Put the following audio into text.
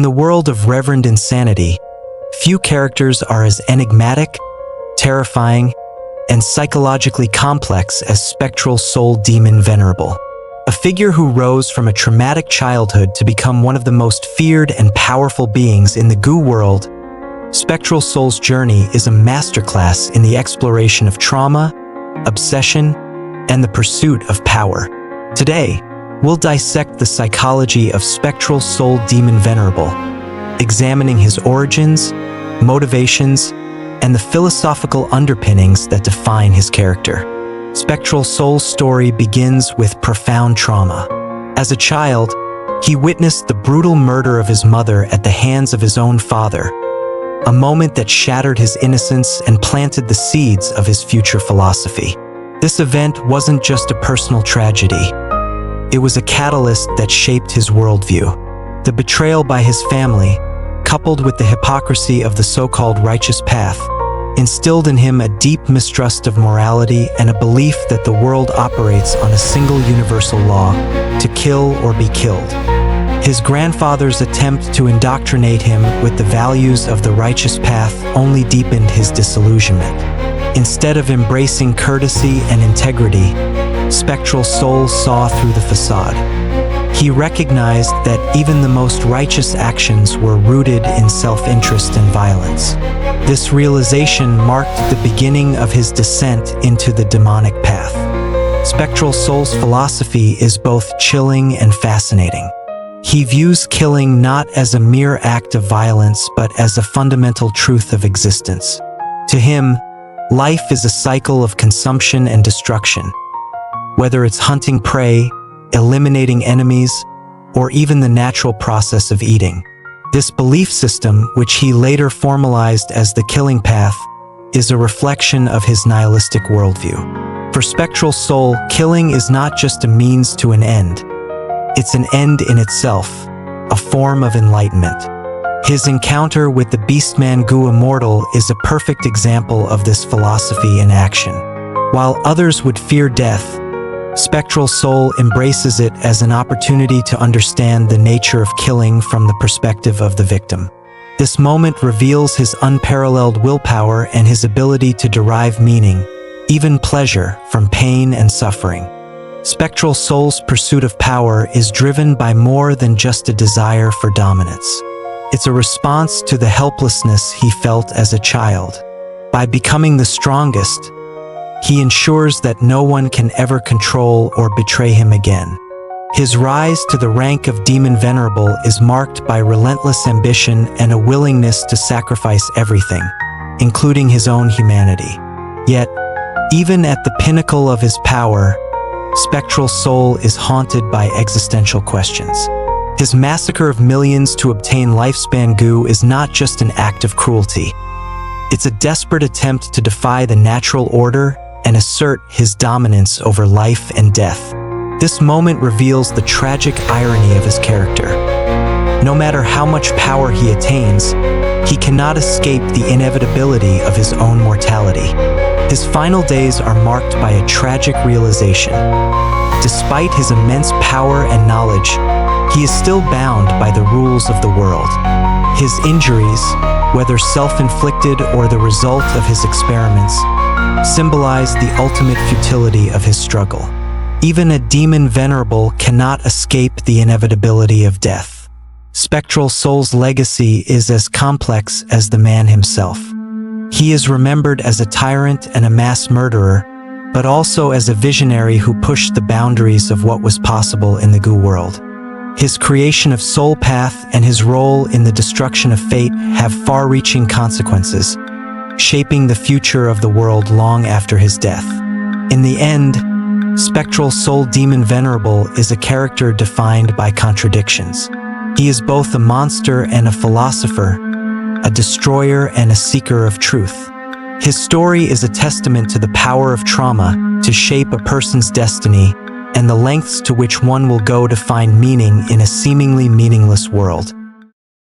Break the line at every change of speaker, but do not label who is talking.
the world of Reverend Insanity, few characters are as enigmatic, terrifying, and psychologically complex as Spectral Soul Demon Venerable. A figure who rose from a traumatic childhood to become one of the most feared and powerful beings in the goo world, Spectral Soul's journey is a masterclass in the exploration of trauma, obsession, and the pursuit of power. Today, we'll dissect the psychology of Spectral Soul Demon Venerable, examining his origins, motivations, and the philosophical underpinnings that define his character. Spectral Soul's story begins with profound trauma. As a child, he witnessed the brutal murder of his mother at the hands of his own father, a moment that shattered his innocence and planted the seeds of his future philosophy. This event wasn't just a personal tragedy. It was a catalyst that shaped his worldview. The betrayal by his family, coupled with the hypocrisy of the so-called righteous path, instilled in him a deep mistrust of morality and a belief that the world operates on a single universal law: to kill or be killed. His grandfather's attempt to indoctrinate him with the values of the righteous path only deepened his disillusionment. Instead of embracing courtesy and integrity, Spectral Soul saw through the facade. He recognized that even the most righteous actions were rooted in self-interest and violence. This realization marked the beginning of his descent into the demonic path. Spectral Soul's philosophy is both chilling and fascinating. He views killing not as a mere act of violence, but as a fundamental truth of existence. To him, life is a cycle of consumption and destruction. Whether it's hunting prey, eliminating enemies, or even the natural process of eating. This belief system, which he later formalized as the killing path, is a reflection of his nihilistic worldview. For Spectral Soul, killing is not just a means to an end. It's an end in itself, a form of enlightenment. His encounter with the Beastman Goo Immortal is a perfect example of this philosophy in action. While others would fear death, Spectral Soul embraces it as an opportunity to understand the nature of killing from the perspective of the victim. This moment reveals his unparalleled willpower and his ability to derive meaning, even pleasure, from pain and suffering. Spectral Soul's pursuit of power is driven by more than just a desire for dominance. It's a response to the helplessness he felt as a child. By becoming the strongest, he ensures that no one can ever control or betray him again. His rise to the rank of Demon Venerable is marked by relentless ambition and a willingness to sacrifice everything, including his own humanity. Yet, even at the pinnacle of his power, Spectral Soul is haunted by existential questions. His massacre of millions to obtain lifespan goo is not just an act of cruelty. It's a desperate attempt to defy the natural order and assert his dominance over life and death. This moment reveals the tragic irony of his character. No matter how much power he attains, he cannot escape the inevitability of his own mortality. His final days are marked by a tragic realization. Despite his immense power and knowledge, he is still bound by the rules of the world. His injuries, whether self-inflicted or the result of his experiments, symbolize the ultimate futility of his struggle. Even a Demon Venerable cannot escape the inevitability of death. Spectral Soul's legacy is as complex as the man himself. He is remembered as a tyrant and a mass murderer, but also as a visionary who pushed the boundaries of what was possible in the goo world. His creation of Soul Path and his role in the destruction of fate have far-reaching consequences, shaping the future of the world long after his death. In the end, Spectral Soul Demon Venerable is a character defined by contradictions. He is both a monster and a philosopher, a destroyer and a seeker of truth. His story is a testament to the power of trauma to shape a person's destiny and the lengths to which one will go to find meaning in a seemingly meaningless world.